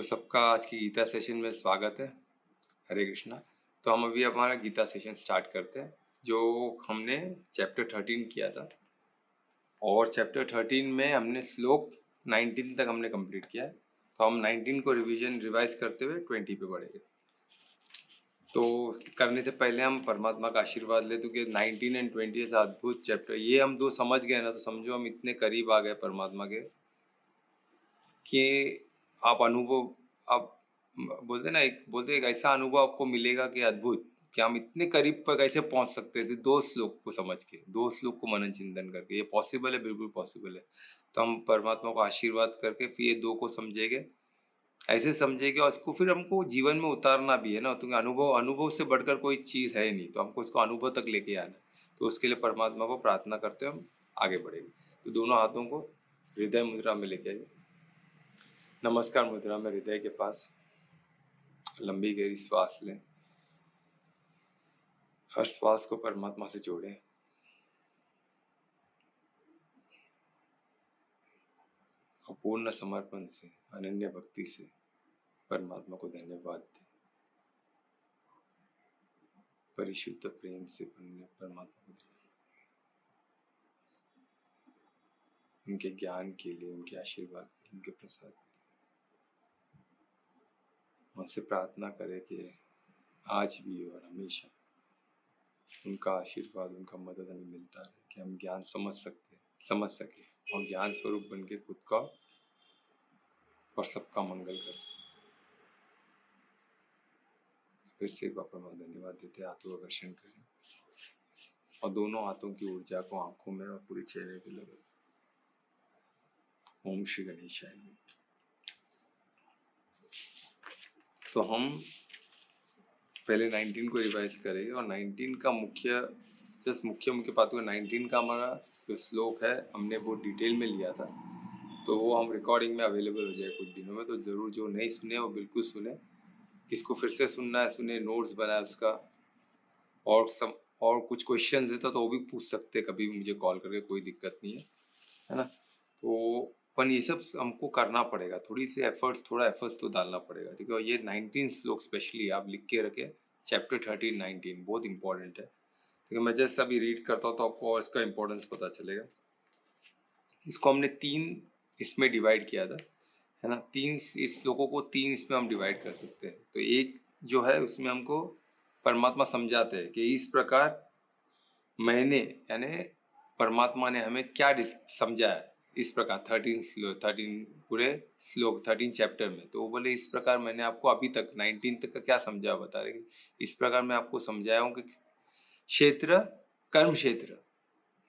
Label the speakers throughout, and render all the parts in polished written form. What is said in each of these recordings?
Speaker 1: सबका आज की गीता सेशन में स्वागत है। हरे कृष्णा। तो हम अभी हमारा गीता सेशन स्टार्ट करते हैं, जो हमने चैप्टर 13 किया था और चैप्टर 13 में हमने श्लोक 19 तक हमने कंप्लीट किया है। तो हम 19 को रिवाइज करते हुए 20 पे बढ़ेंगे। तो करने से पहले हम परमात्मा का आशीर्वाद ले, क्योंकि 19 एंड 20 अद्भुत चैप्टर, ये हम दो समझ गए ना तो समझो हम इतने करीब आ गए परमात्मा के कि आप बोलते एक ऐसा अनुभव आपको मिलेगा कि अद्भुत, कि हम इतने करीब पर कैसे पहुंच सकते थे दो श्लोक को समझ के, दो श्लोक को मनन चिंतन करके। ये पॉसिबल है, बिल्कुल पॉसिबल है। तो हम परमात्मा को आशीर्वाद करके फिर ये दो को समझेंगे, ऐसे समझेंगे और उसको फिर हमको जीवन में उतारना भी है ना, क्योंकि अनुभव से बढ़कर कोई चीज है नहीं, तो हमको उसको अनुभव तक लेके आना। तो उसके लिए परमात्मा को प्रार्थना करते हम आगे बढ़ेंगे। तो दोनों हाथों को हृदय मुद्रा में लेके आइए। नमस्कार मुद्रा में हृदय के पास लंबी गहरी श्वास लें। हर श्वास को परमात्मा से जोड़ें। और पूर्ण समर्पण से, अनन्य भक्ति से परमात्मा को धन्यवाद दें। परिशुद्ध प्रेम से परमात्मा को उनके ज्ञान के लिए, उनके आशीर्वाद के लिए, उनके प्रसाद के लिए उनसे प्रार्थना करें कि आज भी और हमेशा उनका आशीर्वाद, उनका मदद हमें मिलता रहे, कि हम ज्ञान समझ सके और ज्ञान स्वरूप बन के खुद का और सबका मंगल कर सके। फिर से एक बार परमात्मा धन्यवाद देते हैं। हाथों का दर्शन करें और दोनों हाथों की ऊर्जा को आंखों में और पूरे चेहरे पे लगे। ओम श्री गणेशाय नमः। तो हम पहले 19 को रिवाइज करेंगे और 19 का मुख्य बातों 19 का हमारा जो श्लोक है हमने वो डिटेल में लिया था, तो वो हम रिकॉर्डिंग में अवेलेबल हो जाए कुछ दिनों में। तो जरूर जो नहीं सुने वो बिल्कुल सुने, किसको फिर से सुनना है सुने, नोट्स बनाए उसका, और कुछ क्वेश्चन देता तो वो भी पूछ सकते कभी भी मुझे कॉल करके, कोई दिक्कत नहीं है ना। तो पर ये सब हमको करना पड़ेगा, थोड़ा एफर्ट्स तो डालना पड़ेगा, ठीक है। ये 19 श्लोक स्पेशली आप लिख के रखे, चैप्टर 13 19 बहुत इंपॉर्टेंट है, ठीक है। मैं जैसे अभी रीड करता हूँ तो आपको और इसका इंपॉर्टेंस पता चलेगा। इसको हमने 3 इसमें डिवाइड किया था, है ना। 3 इस श्लोकों को 3 इसमें हम डिवाइड कर सकते हैं। तो एक जो है उसमें हमको परमात्मा समझाते हैं कि इस प्रकार मैंने, यानी परमात्मा ने हमें क्या समझाया इस प्रकार 13 पूरे श्लोक 13 चैप्टर में। तो वो बोले इस प्रकार मैंने आपको अभी तक 19 तक का क्या समझाया बता रहे। इस प्रकार मैं आपको समझाया हूँ कि क्षेत्र, कर्म क्षेत्र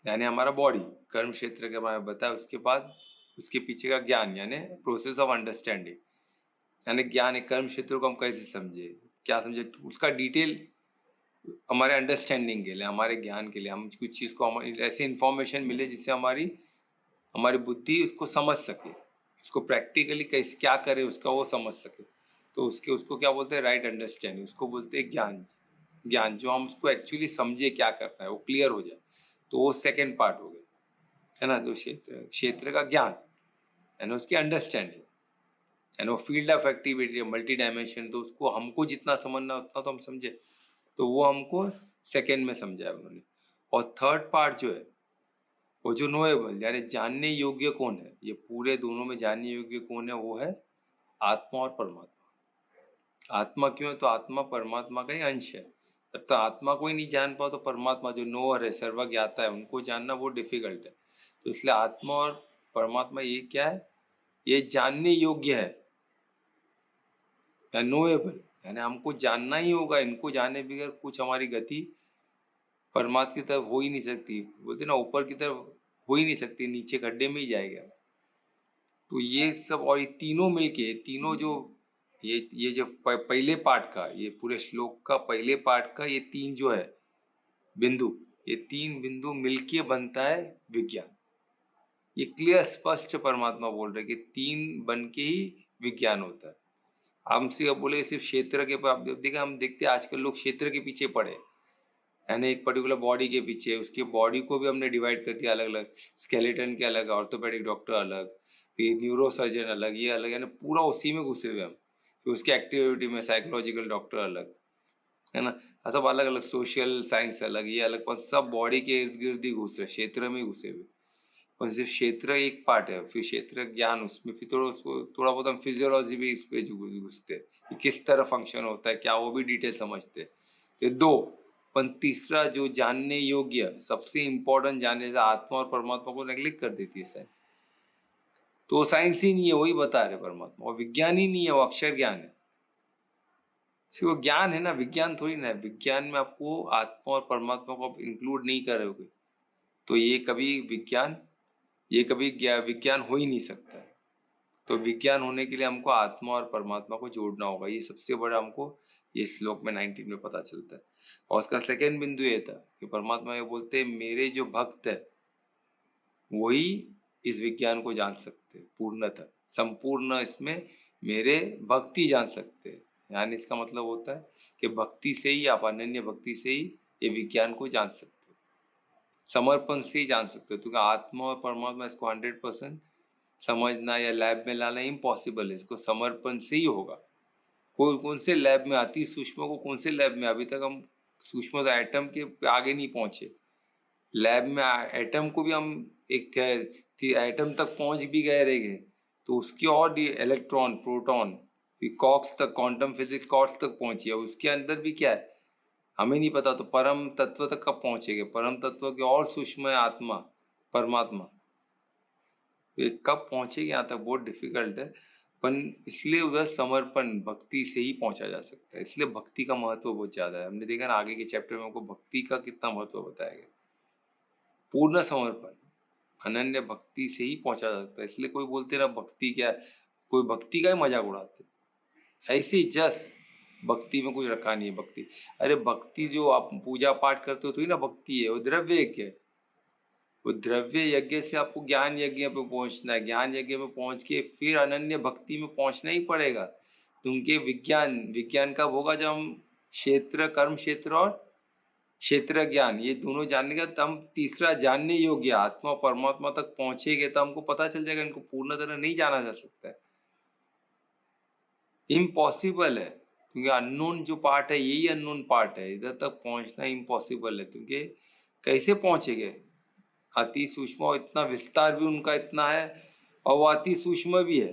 Speaker 1: यानी हमारा बॉडी, कर्म क्षेत्र के बारे में बताया। उसके बाद उसके पीछे का ज्ञान यानी प्रोसेस ऑफ अंडरस्टैंडिंग, यानी ज्ञान कर्म क्षेत्र को हम कैसे समझे, क्या समझे, उसका डिटेल हमारे अंडरस्टैंडिंग के लिए, हमारे ज्ञान के लिए, हम कुछ चीज को ऐसे इंफॉर्मेशन मिले जिससे हमारी बुद्धि उसको समझ सके, उसको प्रैक्टिकली कैसे क्या करे उसका वो समझ सके। तो उसको क्या बोलते हैं, राइट अंडरस्टैंडिंग, उसको बोलते हैं ज्ञान जो हम उसको एक्चुअली समझे क्या करना है वो क्लियर हो जाए। तो वो सेकेंड पार्ट हो गया, है ना। जो क्षेत्र का ज्ञान है ना, उसकी अंडरस्टैंडिंग है ना, वो field of activity multi dimension, तो उसको हमको जितना समझना उतना तो हम समझे, तो वो हमको सेकेंड में समझाया उन्होंने। और थर्ड पार्ट जो है वो जो नोएबल यानी जानने योग्य कौन है, ये पूरे दोनों में जानने योग्य कौन है, वो है आत्मा और परमात्मा। आत्मा क्यों है, तो आत्मा परमात्मा का ही अंश है। जब तक आत्मा को ही नहीं जान पाओ तो परमात्मा जो नोअर है, सर्वज्ञाता है, उनको जानना वो डिफिकल्ट है। तो इसलिए आत्मा और परमात्मा ये क्या है, ये जानने योग्य है, नोएबल, यानी हमको जानना ही होगा। इनको जाने बगैर कुछ हमारी गति परमात्मा की तरफ हो ही नहीं सकती, बोलते ना ऊपर की तरफ हो ही नहीं सकती, नीचे गड्ढे में ही जाएगा। तो ये सब और ये तीनों मिलके, तीनों जो ये जो पहले पार्ट का, ये पूरे श्लोक का पहले पार्ट का ये 3 जो है बिंदु, ये 3 बिंदु मिलके बनता है विज्ञान। ये क्लियर स्पष्ट परमात्मा बोल रहे कि 3 बन के ही विज्ञान होता है। हमसे अब बोले सिर्फ क्षेत्र के, आप देखा, हम देखते हैं आजकल लोग क्षेत्र के पीछे पड़े, यानी एक पर्टिकुलर बॉडी के पीछे, उसके बॉडी को भी हमने डिवाइड कर दिया अलग अलग, स्केलेटन के अलग, ऑर्थोपेडिक डॉक्टर अलग, फिर न्यूरो सर्जन अलग, ये अलग, यानी पूरा उसी में घुसे हुए हम। फिर उसकी एक्टिविटी में साइकोलॉजिकल डॉक्टर अलग, है ना, सब अलग अलग, सोशल साइंस अलग, ये अलग, पर सब बॉडी के इर्द गिर्द ही घुस रहे, क्षेत्र में घुसे हुए। और सिर्फ क्षेत्र एक पार्ट है, फिर क्षेत्र ज्ञान उसमें, फिर थोड़ा बहुत हम फिजियोलॉजी भी इस पे घुसते हैं कि किस तरह फंक्शन होता है क्या, वो भी डिटेल समझते हैं। ये दो, पर तीसरा जो जानने योग्य सबसे इंपॉर्टेंट जानने से आत्मा और परमात्मा को नेग्लेक्ट कर देती है साइंस। तो साइंस ही नहीं है, वही बता रहे परमात्मा, और विज्ञान ही नहीं है, वो अक्षर ज्ञान है। सिर्फ वो ज्ञान है ना, विज्ञान थोड़ी ना है। विज्ञान में आपको आत्मा और परमात्मा को आप इंक्लूड नहीं करोगे तो ये कभी विज्ञान हो ही नहीं सकता है। तो विज्ञान होने के लिए हमको आत्मा और परमात्मा को जोड़ना होगा, ये सबसे बड़ा हमको ये श्लोक में 19 में पता चलता है। और उसका सेकेंड बिंदु ये था कि परमात्मा ये बोलते हैं मेरे जो भक्त है वही इस विज्ञान को जान सकते हैं पूर्णतः, संपूर्ण इसमें मेरे भक्ति जान सकते हैं। यानी इसका मतलब होता है कि भक्ति से ही, आप अनन्य भक्ति से ही ये विज्ञान को जान सकते हो, समर्पण से ही जान सकते हो, क्योंकि आत्मा और परमात्मा इसको 100% समझना या लैब में लाना इम्पॉसिबल है, इसको समर्पण से ही होगा। कौन से लैब में, अति सूक्ष्म को कौन से लैब में, अभी तक हम सूक्ष्म तो एटम के आगे नहीं पहुंचे, लैब में एटम को भी हम एक एटम तक पहुंच भी गए रह गए, तो उसकी और इलेक्ट्रॉन प्रोटॉन कॉक्स तक, क्वांटम फिजिक्स कॉर्ड्स तक पहुंची है, उसके अंदर भी क्या है हमें नहीं पता। तो परम तत्व तक कब पहुंचेंगे, परम तत्व के और सूक्ष्म है आत्मा परमात्मा, कब पहुंचेगी यहाँ तक बहुत डिफिकल्ट है। पर इसलिए उधर समर्पण भक्ति से ही पहुंचा जा सकता है, इसलिए भक्ति का महत्व बहुत ज्यादा है। हमने देखा ना आगे के चैप्टर में हमको भक्ति का कितना महत्व बताया गया। पूर्ण समर्पण अनन्य भक्ति से ही पहुंचा जा सकता है। इसलिए कोई बोलते ना भक्ति क्या है, कोई भक्ति का ही मजाक उड़ाते, ऐसी जस्ट भक्ति में कुछ रखा नहीं है। भक्ति, अरे भक्ति जो आप पूजा पाठ करते हो तो ही ना भक्ति है, वो द्रव्य यज्ञ है। वो द्रव्य यज्ञ से आपको ज्ञान यज्ञ पे पहुंचना है, ज्ञान यज्ञ में पहुंच के फिर अनन्य भक्ति में पहुंचना ही पड़ेगा। क्योंकि विज्ञान कब होगा, जब हम क्षेत्र कर्म क्षेत्र और क्षेत्र ज्ञान ये दोनों जानने का, तब हम तीसरा जानने योग्य आत्मा परमात्मा तक पहुंचेंगे, तो हमको पता चल जाएगा इनको पूर्ण तरह नहीं जाना जा सकता है, इम्पॉसिबल है। क्योंकि अननोन जो पार्ट है यही अननोन पार्ट है, इधर तक पहुंचना इम्पॉसिबल है। क्योंकि कैसे पहुंचेंगे, अति सूक्ष्म, और इतना विस्तार भी उनका इतना है और वो अति सूक्ष्म भी है।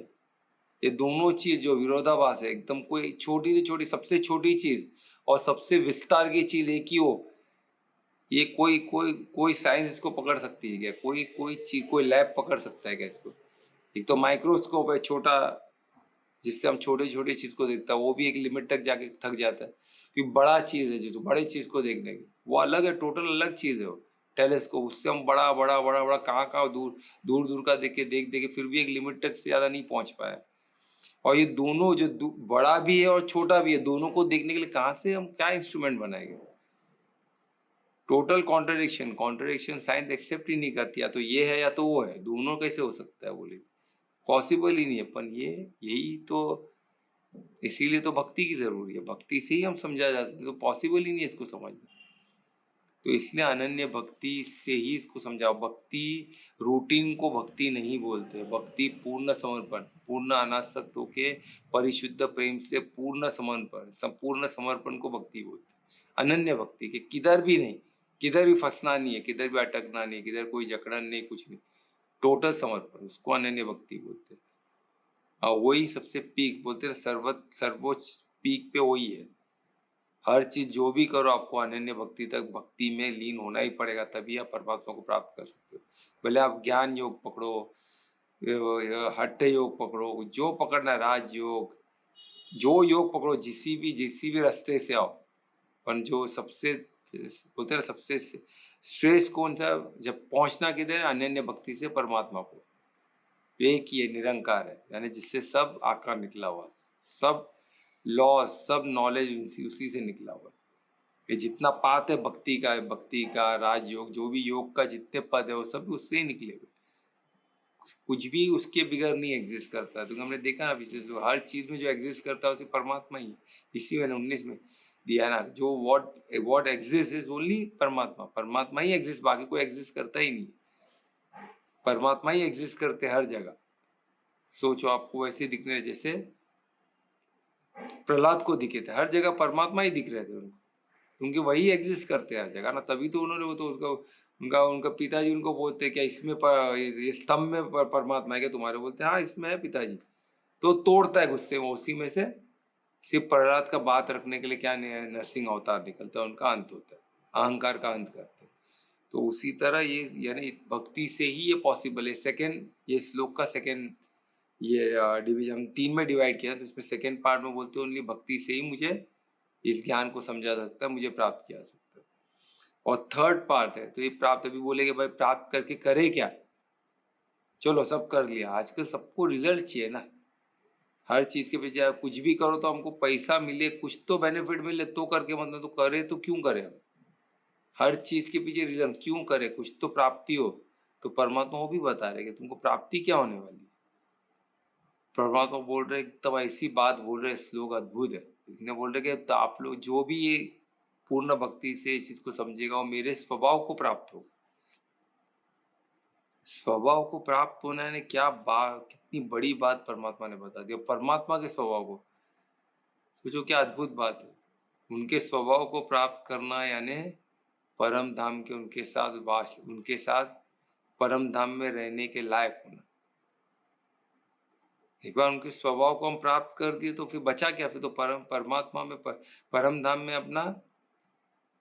Speaker 1: ये दोनों चीज जो विरोधाभास है एकदम, कोई छोटी से छोटी सबसे छोटी चीज और सबसे विस्तार की चीज एक ही हो, ये कोई साइंस इसको पकड़ सकती है क्या, कोई चीज कोई लैब पकड़ सकता है क्या इसको। एक तो माइक्रोस्कोप है छोटा, जिससे हम छोटे छोटे चीज को देखता है, वो भी एक लिमिट तक जाके थक जाता है। फिर बड़ा चीज है जो बड़े चीज को देखने की, वो अलग है, टोटल अलग चीज है वो टेलीस्कोप, उससे हम बड़ा बड़ा बड़ा बड़ा कहाँ कहाँ दूर दूर दूर का देख के फिर भी एक लिमिट तक से ज्यादा नहीं पहुंच पाया। और ये दोनों जो बड़ा भी है और छोटा भी है, दोनों को देखने के लिए कहाँ से हम क्या इंस्ट्रूमेंट बनाएंगे। टोटल कॉन्ट्रडिक्शन साइंस एक्सेप्ट ही नहीं करती, या तो ये है या तो वो है, दोनों कैसे हो सकता है बोले, पॉसिबल ही नहीं है। पर यही तो, इसीलिए तो भक्ति की जरूरी है, भक्ति से ही हम समझा जाता है, तो पॉसिबल ही नहीं है इसको समझना। तो इसलिए अनन्य भक्ति से ही इसको समझाओ। भक्ति रूटीन को भक्ति नहीं बोलते, भक्ति पूर्ण समर्पण, पूर्ण अनासक्त होके परिशुद्ध प्रेम से पूर्ण समर्पण, संपूर्ण समर्पण को भक्ति बोलते। अनन्य भक्ति के किधर भी नहीं, किधर भी फंसना नहीं है, किधर भी अटकना नहीं, किधर कोई जकड़न नहीं, कुछ नहीं, टोटल समर्पण, उसको अनन्य भक्ति बोलते। और वही सबसे पीक बोलते हैं, सर्वोच्च पीक पे वही है। हर चीज जो भी करो आपको अनन्य भक्ति तक, भक्ति में लीन होना ही पड़ेगा, तभी आप परमात्मा को प्राप्त कर सकते हो। भले आप ज्ञान योग पकड़ो, हट्ठ योग पकड़ो, जो पकड़ना, राज योग, जो योग पकड़ो, जिसी भी रास्ते से आओ, पर जो सबसे बोलते हैं सबसे श्रेष्ठ कौन सा, जब पहुंचना किधर है, अनन्य भक्ति से परमात्मा को, एक ही है, निरंकार है, यानी जिससे सब आकार निकला हुआ, सब लॉ सब नॉलेज उसी से निकला हुआ है। ये जितना पात है भक्ति का, राजयोग, जो भी योग का जितने पद है वो सब उससे ही निकले हुए, कुछ भी उसके बिगैर नहीं एग्जिस्ट करता है। तो हमने देखा ना पिछले, जो हर चीज में जो एग्जिस्ट करता है उसे परमात्मा ही, इसी में 19 में दिया ना, जो व्हाट एग्जिस्ट इज ओनली परमात्मा, परमात्मा ही एग्जिस्ट, बाकी कोई एग्जिस्ट करता ही नहीं, परमात्मा ही एग्जिस्ट करते हर जगह। सोचो आपको वैसे दिखने जैसे प्रहलाद को दिखे थे, हर जगह परमात्मा ही दिख रहे थे उनको, क्योंकि वही एग्जिस्ट करते हैं हर जगह ना, तभी तो उन्होंने वो तो उनका उनका पिताजी उनको बोलते हैं क्या इसमें ये स्तंभ में परमात्मा है क्या तुम्हारे, बोलते हैं हाँ इसमें है पिताजी, तो तोड़ता है गुस्से में, उसी में से सिर्फ प्रहलाद का बात रखने के लिए क्या नरसिंह अवतार निकलता है, उनका अंत होता है, अहंकार का अंत करते हैं। तो उसी तरह ये यानी भक्ति से ही ये पॉसिबल है। सेकंड, ये श्लोक का सेकंड ये डिवीजन 3 में डिवाइड किया, तो इसमें सेकंड पार्ट में बोलते हैं ओनली भक्ति से ही मुझे इस ज्ञान को समझा जा सकता है, मुझे प्राप्त किया जा सकता है। और थर्ड पार्ट है, तो ये प्राप्त, अभी बोलेंगे भाई प्राप्त करके करे क्या, चलो सब कर लिया, आजकल सबको रिजल्ट चाहिए ना, हर चीज के पीछे आप कुछ भी करो तो हमको पैसा मिले, कुछ तो बेनिफिट मिले तो करके, मतलब तो करे तो क्यों करे हम, हर चीज के पीछे रीजन क्यों करे, कुछ तो प्राप्ति हो। तो परमात्मा वो भी बता रहे कि तुमको प्राप्ति क्या होने वाली है। परमात्मा बोल रहे एकदम ऐसी बात बोल रहे, श्लोक अद्भुत है, इसने बोल रहे कि तो आप लोग जो भी ये पूर्ण भक्ति से इस चीज को समझेगा वो मेरे स्वभाव को प्राप्त हो। स्वभाव को प्राप्त होना है, क्या बात, कितनी बड़ी बात परमात्मा ने बता दी, परमात्मा के स्वभाव को सोचो, क्या अद्भुत बात है। उनके स्वभाव को प्राप्त करना यानी परम धाम के उनके साथ वास, उनके साथ परम धाम में रहने के लायक होना। एक बार उनके स्वभाव को हम प्राप्त कर दिए तो फिर बचा क्या, फिर तो परमात्मा में परम धाम में अपना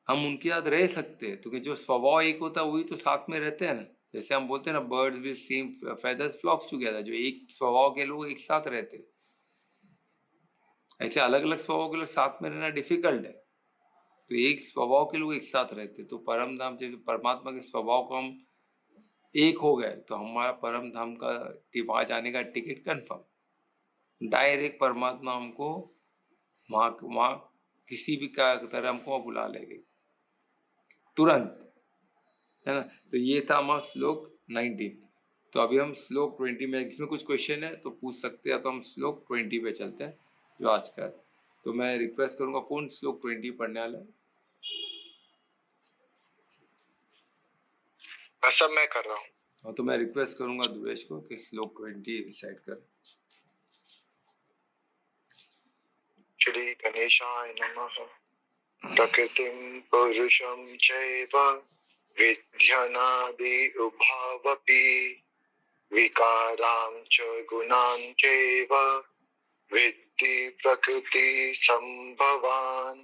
Speaker 1: हम उनके साथ रह सकते हैं, क्योंकि जो स्वभाव एक होता है वही तो साथ में रहते हैं ना। जैसे हम बोलते हैं ना, birds with same feathers flocks together, जो एक स्वभाव के लोग एक साथ रहते हैं, ऐसे अलग अलग स्वभाव के लोग साथ में रहना डिफिकल्ट है, तो एक स्वभाव के लोग एक साथ रहते। तो परम धाम जब परमात्मा के स्वभाव को हम एक हो गए तो हमारा परम धाम का वहां जाने का टिकट कंफर्म, डायरेक्ट परमात्मा हमको वहां किसी भी का तरह हमको बुला लेंगे तुरंत, है ना। तो ये था हमारा श्लोक 19। तो अभी हम श्लोक 20 में, इसमें कुछ क्वेश्चन है तो पूछ सकते हैं, तो हम श्लोक 20 पे चलते हैं जो आज का है। तो मैं रिक्वेस्ट करूंगा कौन श्लोक 20 पढ़ने वाला है?
Speaker 2: सब मैं कर रहा हूँ।
Speaker 1: हाँ, तो मैं रिक्वेस्ट करूंगा दुरेश को कि श्लोक 20 रिसाइट करे।
Speaker 2: श्री गणेशाय नमः। प्रकृतिं पुरुषं चैव विद्यनादि उभावपि विकारां च गुणान् चैव विद्धि प्रकृति संभवान्।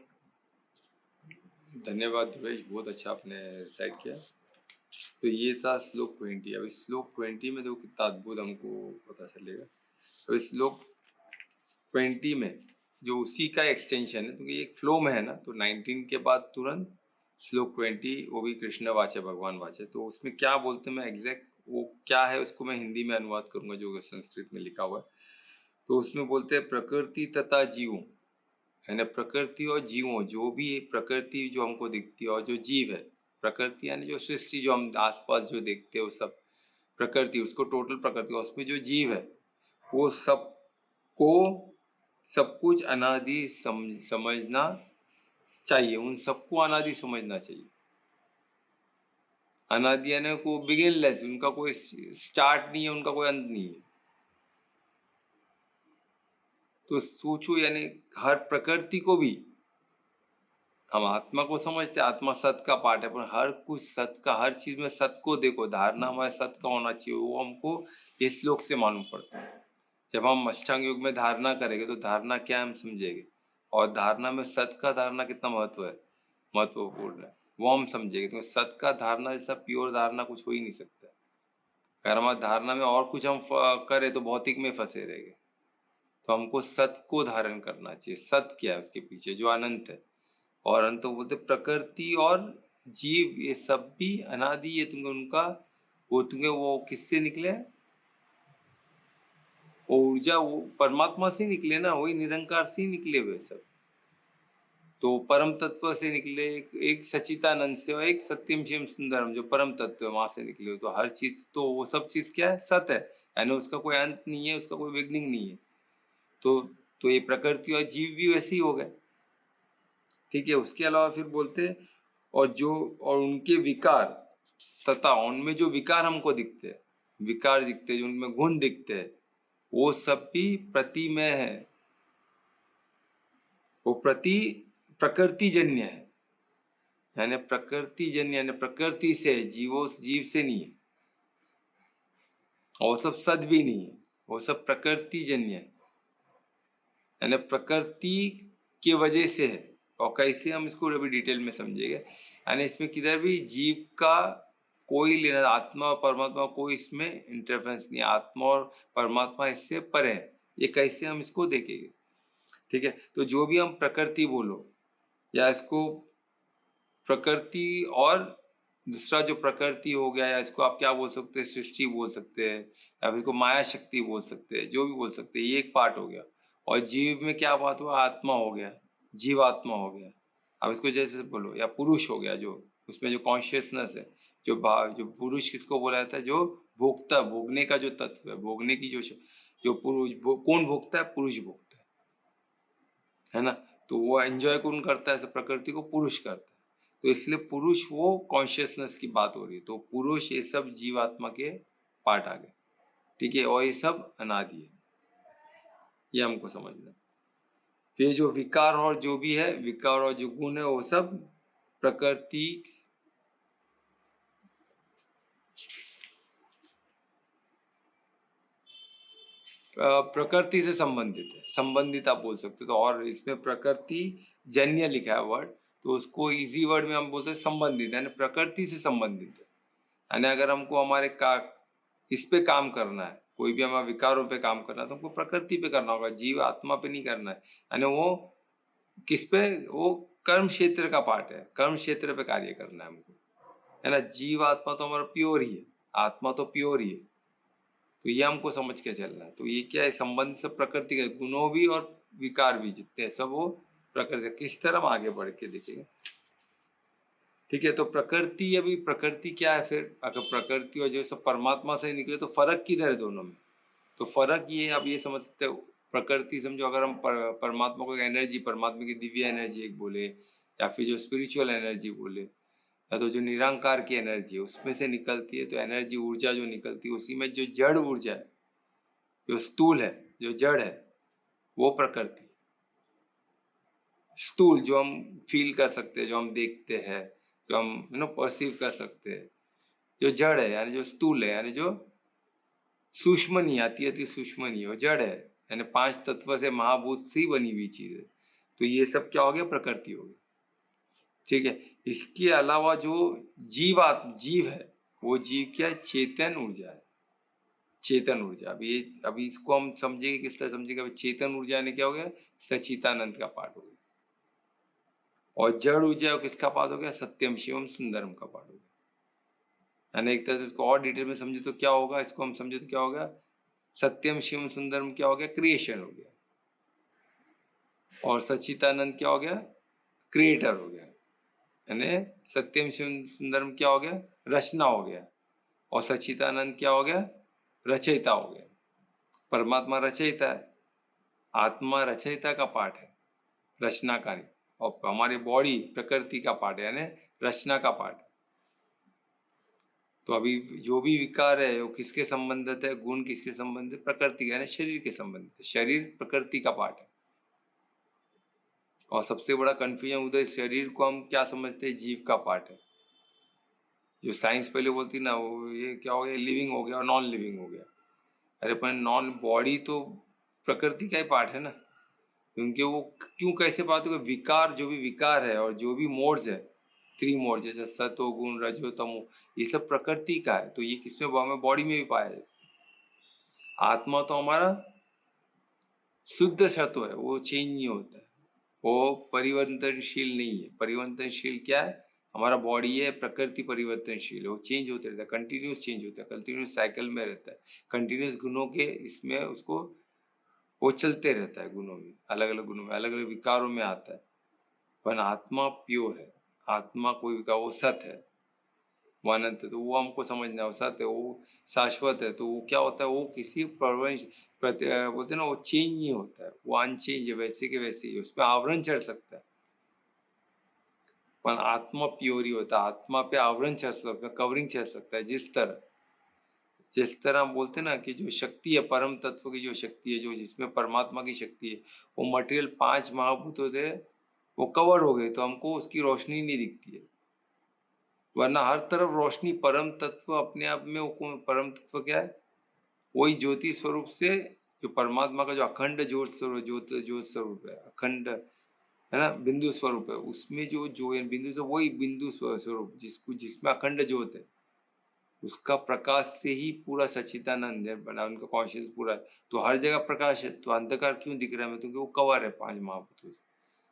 Speaker 1: धन्यवाद दुरेश, बहुत अच्छा आपने रिसाइट किया। तो ये था श्लोक 20। अब इस श्लोक 20 में देखो कितना अद्भुत हमको पता चलेगा। तो इस श्लोक 20 में जो उसी का एक्सटेंशन है, क्योंकि एक फ्लो में है ना, तो 19 के बाद तुरंत श्लोक 20 वो भी कृष्ण वाचे, भगवान वाचे। तो उसमें क्या बोलते हैं, मैं एग्जैक्ट वो क्या है उसको मैं हिंदी में अनुवाद करूंगा जो संस्कृत में लिखा हुआ है। तो उसमें बोलते हैं प्रकृति तथा जीवों, यानी प्रकृति और जीवों, जो भी प्रकृति जो हमको दिखती है और जो जीव है, प्रकृति यानी जो सृष्टि जो हम आसपास जो देखते हैं वो सब प्रकृति, उसको टोटल प्रकृति, उसमें जो जीव है वो सब को सब कुछ अनादि समझना चाहिए, उन सबको अनादि समझना चाहिए। अनादि यानी को बिगिनलेस, उनका कोई स्टार्ट नहीं है, उनका कोई अंत नहीं है। तो सोचो, यानी हर प्रकृति को भी हम आत्मा को समझते, आत्मा सत का पार्ट है, पर हर कुछ सत का, हर चीज में सत को देखो, धारणा हमारे सत का होना चाहिए, वो हमको इस श्लोक से मालूम पड़ता है। जब हम अष्टांग योग में धारणा करेंगे तो धारणा क्या हम समझेंगे, और धारणा में सत का धारणा कितना महत्व है, महत्वपूर्ण है, वो हम समझेंगे। तो सत का धारणा जैसा प्योर धारणा कुछ हो ही नहीं सकता। अगर हमारी धारणा में और कुछ हम करें तो भौतिक में फंसे रहेंगे। तो हमको सत को धारण करना चाहिए। सत क्या है, उसके पीछे जो अनंत है, और अंत बोलते प्रकृति और जीव, ये सब भी अनादि है। तुमको उनका वो किससे निकले, वो ऊर्जा वो परमात्मा से निकले ना, वही निरंकार से ही निकले हुए सब। तो परम तत्व से निकले, एक सचितानंद से और एक सत्यम शिवम सुंदरम जो परम तत्व है वहां से निकले। तो हर चीज, तो वो सब चीज क्या है, सत है, यानी उसका कोई अंत नहीं है, उसका कोई बिगनिंग नहीं है। तो ये प्रकृति और जीव भी वैसे ही हो गए, ठीक है। उसके अलावा फिर बोलते हैं और उनके विकार तथा उनमें जो विकार हमको दिखते हैं, विकार दिखते हैं, जो उनमें गुण दिखते हैं, वो सब भी प्रतिमय है, वो प्रकृतिजन्य है, यानी प्रकृतिजन्य यानी प्रकृति से, जीव से नहीं है, और सब सद भी नहीं है, वो सब प्रकृतिजन्य है, यानी प्रकृति की वजह से है। और कैसे हम इसको अभी डिटेल में समझेंगे, यानी इसमें किधर भी जीव का कोई लेना, आत्मा और परमात्मा कोई इसमें इंटरफेरेंस नहीं, आत्मा और परमात्मा इससे परे है। ये कैसे हम इसको देखेंगे, ठीक है। तो जो भी हम प्रकृति बोलो, या इसको प्रकृति और दूसरा जो प्रकृति हो गया, या इसको आप क्या बोल सकते हैं, सृष्टि बोल सकते हैं, या फिर इसको माया शक्ति बोल सकते हैं, जो भी बोल सकते हैं, ये एक पार्ट हो गया। और जीव में क्या बात हुआ, आत्मा हो गया, जीवात्मा हो गया। अब इसको जैसे बोलो, या पुरुष हो गया, जो उसमें जो कॉन्शियसनेस है, जो पुरुष किसको बोला जाता है, जो भोगता, भोगने का जो तत्व है, भोगने की जो पुरुष कौन भोगता है, पुरुष भोगता है ना। तो वो एंजॉय कौन करता है, प्रकृति को पुरुष करता है। तो इसलिए पुरुष वो कॉन्शियसनेस की बात हो रही है, तो पुरुष ये सब जीवात्मा के पार्ट आ गए, ठीक है। और ये सब अनादि है, ये हमको समझना। फिर जो विकार और जो भी है, विकार और जो गुण है, वो सब प्रकृति प्रकृति से संबंधित है, संबंधित आप बोल सकते हो। तो और इसमें प्रकृति जन्य लिखा है वर्ड, तो उसको इजी वर्ड में हम बोलते हैं संबंधित, यानी प्रकृति से संबंधित है। यानी अगर हमको हमारे इस पे काम करना है, कोई भी हमारे विकारों पे काम करना है, तो हमको प्रकृति पे करना होगा, जीव आत्मा पे नहीं करना है। यानी वो किस पे, वो कर्म क्षेत्र का पार्ट है, कर्म क्षेत्र पे कार्य करना है हमको, है ना। जीव आत्मा तो हमारा प्योर ही है, आत्मा तो प्योर ही है, तो ये हमको समझ के चलना है। तो ये क्या है, संबंध सब प्रकृति के, गुणों भी और विकार भी जितने हैं सब वो प्रकृति। किस तरह हम आगे बढ़ के देखेंगे, ठीक है। तो प्रकृति, अभी प्रकृति क्या है, फिर अगर प्रकृति और जो सब परमात्मा से निकले, तो फर्क किधर है दोनों में। तो फर्क ये, आप ये समझ सकते हो, प्रकृति समझो, अगर हम परमात्मा को एनर्जी, परमात्मा की दिव्य एनर्जी एक बोले, या फिर जो स्पिरिचुअल एनर्जी बोले, या तो जो निरंकार की एनर्जी है उसमें से निकलती है, तो एनर्जी ऊर्जा जो निकलती है, उसी में जो जड़ ऊर्जा है, जो स्थूल है, जो जड़ है, वो प्रकृति। स्थूल जो हम फील कर सकते हैं, जो हम देखते हैं, जो हम परसीव कर सकते हैं, जो जड़ है, यानी जो स्थूल है, यानी जो सूक्ष्म नहीं, अति सूक्ष्म नहीं, वो जड़ है, यानी 5 तत्व से महाभूत से बनी हुई चीज है। तो ये सब क्या हो गया, प्रकृति हो गई, ठीक है। इसके अलावा जो जीव है, वो जीव क्या है, चेतन ऊर्जा है, चेतन ऊर्जा। अभी इसको हम समझेंगे, किस तरह समझेंगे। चेतन ऊर्जा ने क्या हो गया, सचितानंद का पार्ट हो गया। और जड़ ऊर्जा किसका पार्ट हो गया, सत्यम शिवम सुंदरम का पार्ट हो गया। यानी एक तरह से इसको और डिटेल में समझे तो क्या होगा, इसको हम समझे तो क्या होगा, सत्यम शिवम सुंदरम क्या हो गया, क्रिएशन हो गया। और सच्चिदानंद क्या हो गया, क्रिएटर हो गया। यानी सत्यम शिवम सुंदरम क्या हो गया, रचना हो गया। और सच्चिदानंद क्या हो गया, रचयिता हो गया। परमात्मा रचयिता है, आत्मा रचयिता का पार्ट है, रचना का नहीं। और हमारी बॉडी प्रकृति का पार्ट है, यानी रचना का पार्ट है। तो अभी जो भी विकार है वो किसके संबंधित है, गुण किसके संबंधित, प्रकृति, यानी शरीर के संबंधित है। शरीर प्रकृति का पार्ट है। और सबसे बड़ा कंफ्यूजन उधर, शरीर को हम क्या समझते हैं, जीव का पार्ट है। जो साइंस पहले बोलती ना, वो ये क्या हो गया, लिविंग हो गया और नॉन लिविंग हो गया। अरे पर नॉन, बॉडी तो प्रकृति का ही पार्ट है ना। क्योंकि वो क्यों, कैसे बात होगी, विकार, जो भी विकार है और जो भी मोड्स है, 3 मोड, जैसे सतो गुण रजो तमो, ये सब प्रकृति का है। तो ये किसमें, हमें बॉडी में भी पाया जाए। आत्मा तो हमारा शुद्ध सत्व है, वो चेंज नहीं होता है, वो परिवर्तनशील नहीं है। परिवर्तनशील क्या है, हमारा बॉडी है, प्रकृति परिवर्तनशील है, वो चेंज होते रहता है, कंटिन्यूस चेंज होता है, कंटिन्यूस साइकिल में रहता है, कंटिन्यूस गुणों के इसमें उसको वो चलते रहता है, गुणों में, अलग अलग गुणों में, अलग अलग विकारों में आता है। पर आत्मा प्योर है, आत्मा कोई विकार, वो सत है, वो अनंत है। तो वो हमको समझना है, वो सत है, वो शाश्वत है। तो वो क्या होता है, वो किसी बोलते हैं ना, वो चेंज नहीं होता है, वो अनचेंज है, वैसे के वैसे ही, उसमें आवरण चढ़ सकता है। पर आत्मा प्योर ही होता है, आत्मा पे आवरण चढ़ सकता है, कवरिंग चढ़ सकता है। जिस तरह जिस तरह हम बोलते हैं ना कि जो शक्ति है, परम तत्व की जो शक्ति है, जो जिसमें परमात्मा की शक्ति है, वो मटेरियल 5 महाभूतों से वो कवर हो गई, तो हमको उसकी रोशनी नहीं दिखती है। वरना हर तरफ रोशनी, परम तत्व अपने आप में वो परम तत्व क्या है? वही ज्योति स्वरूप से, जो परमात्मा का जो अखंड ज्योत स्वरूप, ज्योत स्वरूप है, अखंड है ना, बिंदु स्वरूप है, उसमें जो है बिंदु से, वही बिंदु स्वरूप जिसको जिसमें अखंड ज्योत है, उसका प्रकाश से ही पूरा सच्चिदानंद है बना, उनका कॉन्शियस पूरा है। तो हर जगह प्रकाश है, तो अंधकार क्यों दिख रहा है? क्योंकि वो कवर है 5 महाभूतों से।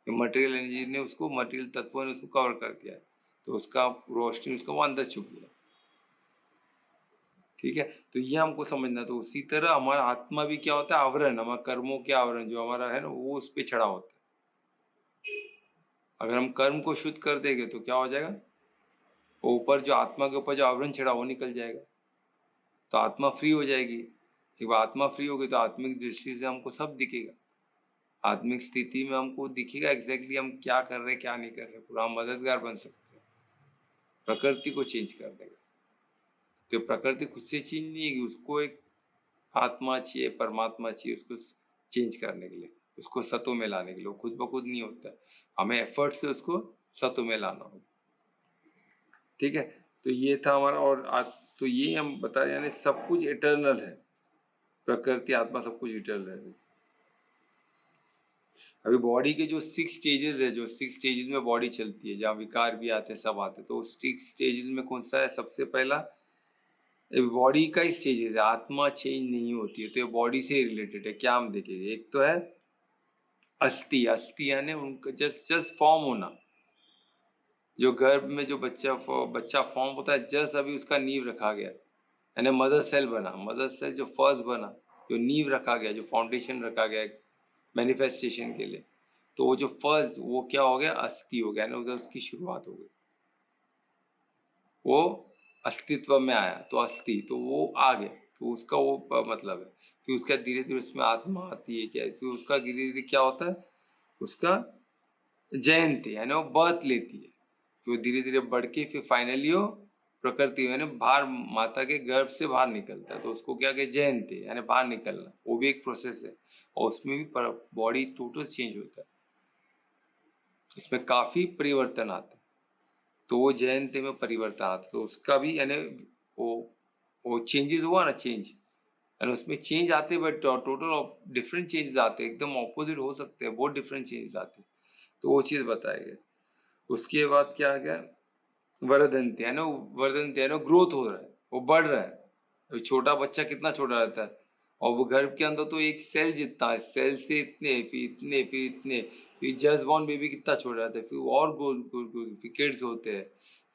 Speaker 1: मटेरियल एनर्जी ने उसको, मटेरियल तत्वों ने उसको कवर कर दिया है, तो उसका रोशनी उसका वो अंदर छुप गया। ठीक है, तो ये हमको समझना। तो उसी तरह हमारा आत्मा भी क्या होता है? आवरण, हमारा कर्मों के आवरण जो हमारा है ना, वो उस पे चढ़ा होता है। अगर हम कर्म को शुद्ध कर देंगे तो क्या हो जाएगा? वो ऊपर जो आत्मा के ऊपर जो आवरण चढ़ा वो निकल जाएगा, तो आत्मा फ्री हो जाएगी। एक बार आत्मा फ्री हो गई तो आत्मिक दृष्टि से हमको सब दिखेगा। आत्मिक स्थिति में हमको दिखेगा एग्जैक्टली हम क्या कर रहे हैं, क्या नहीं कर रहे, पूरा हम मददगार बन सकते हैं, प्रकृति को चेंज कर देगा। तो प्रकृति खुद से चेंज नहीं है, उसको एक आत्मा चाहिए, परमात्मा चाहिए उसको चेंज करने के लिए, उसको सत्व में लाने के लिए। वो खुद ब खुद नहीं होता है, हमें एफर्ट से उसको सत्व में लाना होगा। ठीक है, तो ये था हमारा। और तो ये हम बता रहे, यानी सब कुछ इटर्नल है, प्रकृति आत्मा सब कुछ इटर्नल है। अभी बॉडी के जो 6 स्टेजेस है, जो 6 स्टेजेस में बॉडी चलती है, जहाँ विकार भी आते हैं, सब आते हैं, तो 6 स्टेजेस में कौन सा है? सबसे पहला बॉडी का ही स्टेजेस है, आत्मा चेंज नहीं होती है, तो ये बॉडी से रिलेटेड है। क्या हम देखेंगे? एक तो है अस्थि। अस्थि यानी उनका जस्ट फॉर्म होना, जो गर्भ में जो बच्चा फॉर्म होता है, जस्ट अभी उसका नींव रखा गया, यानी मदर सेल बना। मदर सेल जो फर्स्ट बना, जो नींव रखा गया, जो फाउंडेशन रखा गया मैनिफेस्टेशन के लिए, तो वो जो फर्स्ट, वो क्या हो गया? अस्थि हो गया, यानी उधर उसकी शुरुआत हो गई, वो अस्तित्व में आया, तो अस्थि, तो वो आ गया, तो उसका वो मतलब है। फिर उसका धीरे धीरे उसमें आत्मा आती है, क्या? फिर उसका धीरे धीरे क्या होता है? उसका जयंती, यानी वो बर्थ लेती है, वो धीरे धीरे बढ़ के फिर फाइनली वो प्रकृति यानी बाहर, माता के गर्भ से बाहर निकलता है, तो उसको क्या कहते? जयंती, यानी बाहर निकलना, वो भी एक प्रोसेस है, और उसमें भी बॉडी टोटल चेंज होता है, इसमें काफी परिवर्तन आता है। तो वो जयंती में परिवर्तन आता है, तो उसका भी यानी वो वो चेंजेस हुआ ना, चेंज, यानी उसमें चेंज आते, बट टोटल डिफरेंट चेंजेस आते हैं, एकदम ऑपोजिट हो सकते हैं, बहुत डिफरेंट चेंजेस आते हैं, तो वो चीज बताया गया। उसके बाद क्या आ गया? वर्धन्ति, यानी वर्धन्ति यानी ग्रोथ हो रहा है, वो बढ़ रहा है। अभी छोटा बच्चा कितना छोटा रहता है, और वो गर्भ के अंदर तो एक सेल जितना है, सेल से इतने, फिर इतने, फिर इतने, फिर जस्ट बॉर्न बेबी कितना छोटा रहता है, फिर और फिर किड्स होते हैं,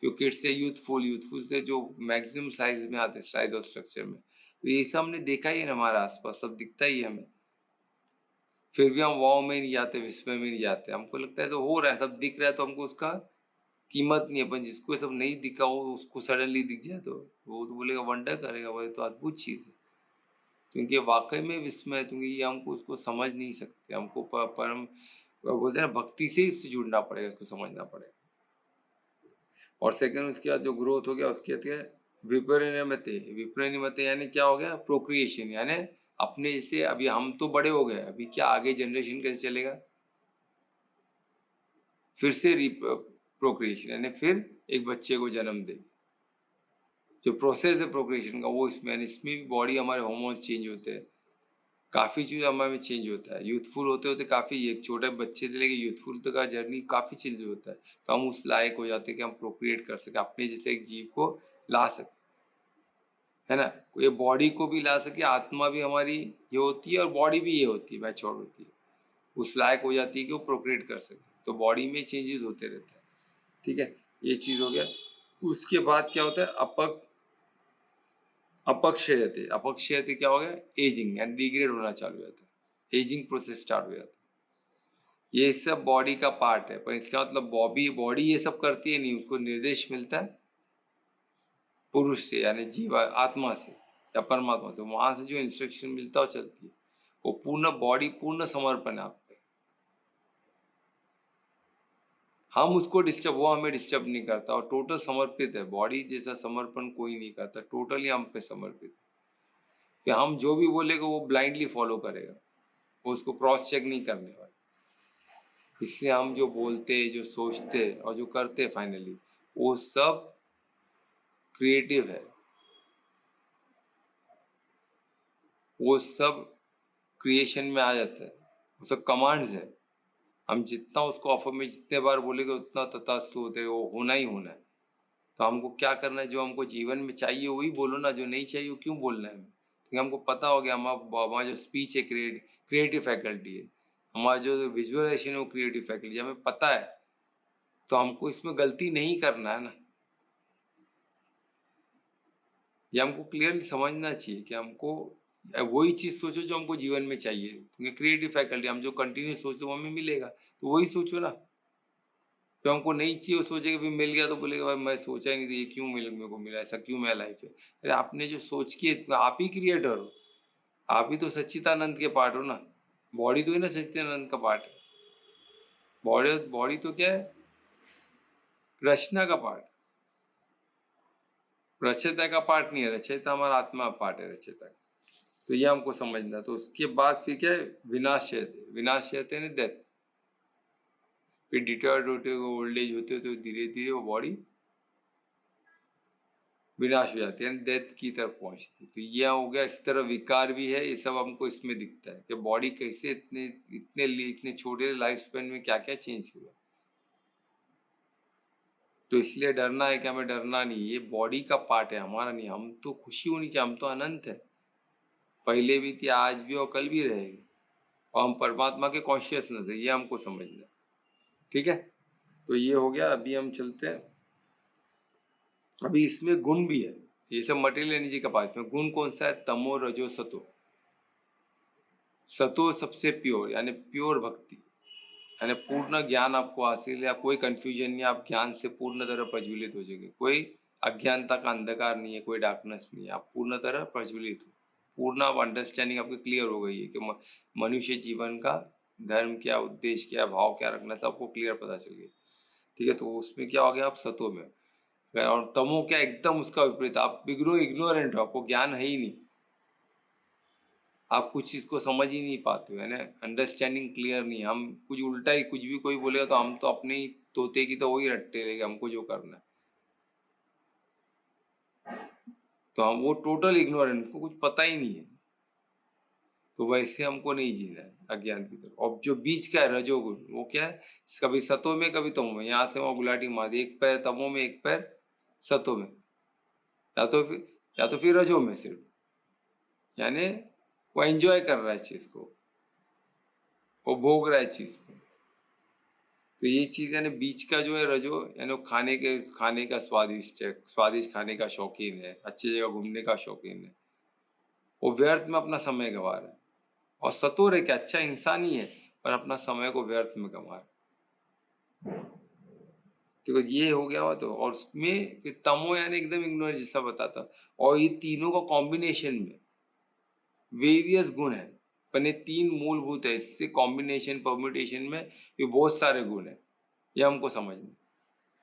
Speaker 1: फिर किड्स से यूथफुल, यूथफुल से जो मैक्सिमम साइज में आते हैं, साइज और स्ट्रक्चर में। तो ये सब हमने देखा ही है ना, हमारे आसपास सब दिखता ही है हमें, फिर भी हम वाव में नहीं जाते, विस्मय में नहीं जाते, हमको लगता है तो हो रहा है, सब दिख रहा है, तो हमको उसका कीमत नहीं है। अपन जिसको सब नहीं दिखा हो, उसको सडनली दिख जाए तो वो तो बोलेगा, वंडर करेगा, वो तो अद्भुत चीज है, क्योंकि वाकई में विस्मय है, क्योंकि ये हमको उसको समझ नहीं सकते, हमको परम बोलते हैं ना, भक्ति से इससे जुड़ना पड़ेगा, इसको समझना पड़ेगा। और सेकंड, उसके बाद जो ग्रोथ हो गया, उसके बाद क्या है? विपरिणमते। विपरिणमते यानी क्या हो गया? प्रोक्रिएशन, यानी अपने जैसे अभी हम तो बड़े हो गए, अभी क्या आगे जनरेशन कैसे चलेगा? फिर से प्रोक्रिएशन, यानी फिर एक बच्चे को जन्म दे, जो प्रोसेस है प्रोक्रिएशन का, वो इसमें, यानी इसमें भी बॉडी, हमारे हार्मोन्स चेंज होते हैं, काफी चीज हमारे में चेंज होता है, यूथफुल होते होते काफी, एक छोटे बच्चे से लेके यूथफुल तक का जर्नी काफी चेंज होता है, तो हम उस लायक हो जाते हैं कि हम प्रोक्रिएट कर सके, अपने जैसे एक जीव को ला सके, है ना। ये बॉडी को भी ला सके, आत्मा भी हमारी ये होती है, और बॉडी भी ये होती है, मैच्योर होती है, उस लायक हो जाती है कि वो प्रोक्रिएट कर सके, तो बॉडी में चेंजेस होते रहते हैं। ठीक है, ये चीज हो गया। उसके बाद क्या होता है? अपक्षयते। अपक्षयते क्या हो गया? एजिंग, यानी डिग्रेड होना चालू हो जाता है, एजिंग प्रोसेस स्टार्ट हो जाता है। ये सब बॉडी का पार्ट है, पर इसका मतलब बॉडी ये सब करती है नहीं, उसको निर्देश मिलता है पुरुष से, यानी जीव आत्मा से या परमात्मा से, वहां से जो इंस्ट्रक्शन मिलता है वो चलती है, वो पूर्ण बॉडी पूर्ण समर्पण है आप पे, हम उसको डिस्टर्ब, वो हमें डिस्टर्ब नहीं करता, और टोटल समर्पित है, बॉडी जैसा समर्पण कोई नहीं करता, टोटली हम पे समर्पित। कि हम जो भी बोलेगा वो ब्लाइंडली फॉलो करेगा, वो उसको क्रॉस चेक नहीं करने वाला। इसलिए हम जो बोलते, जो सोचते और जो करते फाइनली वो सब क्रिएटिव है, वो सब क्रिएशन में आ जाता है, वो सब कमांड्स है। हम जितना उसको ऑफर में जितने बार बोलेंगे उतना तथास्तु होते है, वो होना ही होना है। तो हमको क्या करना है, जो हमको जीवन में चाहिए वही बोलो ना, जो नहीं चाहिए वो क्यों बोलना है हमें? क्योंकि हमको पता हो गया हमारा जो स्पीच है क्रिएटिव फैकल्टी है, हमारा जो विजुअलाइजेशन है वो क्रिएटिव फैकल्टी है, हमें पता है। तो हमको इसमें गलती नहीं करना है ना, ये हमको क्लियरली समझना चाहिए कि हमको वही चीज सोचो जो हमको जीवन में चाहिए, क्योंकि क्रिएटिव फैकल्टी हम जो कंटिन्यू सोचो वो हमें मिलेगा, तो वही सोचो ना। तो हमको नहीं चाहिए वो सोचेगा फिर मिल गया तो बोलेगा भाई मैं सोचा ही नहीं था, ये क्यों मेरे को मिला, ऐसा क्यों मेरा लाइफ है। अरे आपने जो सोच की आप ही क्रिएटर हो, आप ही तो सच्चिदानंद के पार्ट हो ना। बॉडी तो ही ना सच्चिदानंद का पार्ट है, बॉडी तो क्या है, रचना का पार्ट, रचयिता का पार्ट नहीं है। रचयिता हमारा आत्मा पार्ट है रचयिता का। तो ये हमको समझना। तो उसके बाद फिर क्या है, विनाश यानी डेथ। फिर डिटर्ड होते ओल्ड एज होते तो धीरे धीरे वो बॉडी विनाश हो जाती है, डेथ की तरफ पहुंचती है। तो यह हो गया, इस तरह विकार भी है, ये सब हमको इसमें दिखता है कि बॉडी कैसे इतने छोटे लाइफ स्पेन में क्या क्या चेंज हुआ। तो इसलिए डरना है कि हमें डरना नहीं, ये बॉडी का पार्ट है, हमारा नहीं। हम तो खुशी होनी चाहिए, हम तो अनंत है, पहले भी थी, आज भी और कल भी रहेगी, और हम परमात्मा के कॉन्शियसनेस है, ये हमको समझना है। ठीक है, तो ये हो गया। अभी हम चलते हैं, अभी इसमें गुण भी है, ये सब मटेरियल एनर्जी का पार्ट में। गुण कौन सा है, तमो रजो सतो। सतो सबसे प्योर, यानी प्योर भक्ति, यानी पूर्ण ज्ञान आपको हासिल है, आप कोई कंफ्यूजन नहीं, आप ज्ञान से पूर्ण तरह प्रज्वलित हो जाएंगे, कोई अज्ञानता का अंधकार नहीं है, कोई डार्कनेस नहीं है, आप पूर्ण तरह प्रज्वलित हो, पूर्ण आप अंडरस्टैंडिंग आपकी क्लियर हो गई है कि मनुष्य जीवन का धर्म क्या, उद्देश्य क्या, भाव क्या रखना, सबको क्लियर पता चल गया। ठीक है, तो उसमें क्या हो गया, आप सतो में। और तमो क्या, एकदम उसका विपरीत, आप इग्नोरेंट हो, आपको ज्ञान है ही नहीं, आप कुछ चीज को समझ ही नहीं पाते हो, है ना, अंडरस्टैंडिंग क्लियर नहीं है। हम कुछ उल्टा ही, कुछ भी कोई बोलेगा तो हम तो अपने ही तोते की तो वही रट्टे लेंगे, हमको जो करना है। तो हम वो टोटल इग्नोरेंट, को कुछ पता ही नहीं है। तो वैसे हमको नहीं जीना है अज्ञान की तरफ। और जो बीच का है रजोगुण, वो क्या है, कभी सतो में कभी तमो में, यहाँ से वहां गुलाटी मार दी, एक पैर तमो में एक पैर सतो में, या तो फिर रजो में सिर्फ, यानी वो एंजॉय कर रहा है चीज को, वो भोग रहा है चीज को। तो ये चीज यानी बीच का जो है रजो, यानी खाने का स्वादिष्ट है, स्वादिष्ट खाने का शौकीन है, अच्छी जगह घूमने का शौकीन है, वो व्यर्थ में अपना समय गंवा रहा है। और सतोर है कि अच्छा इंसान ही है पर अपना समय को व्यर्थ में गंवा रहा है। तो ये हो गया हुआ। तो और उसमें फिर तमो यानी एकदम इग्नोर, जैसा बताता। और ये तीनों का कॉम्बिनेशन में वेरियस गुण है, पर ये तीन मूलभूत है, इससे कॉम्बिनेशन परम्यूटेशन में ये बहुत सारे गुण है, ये हमको समझना।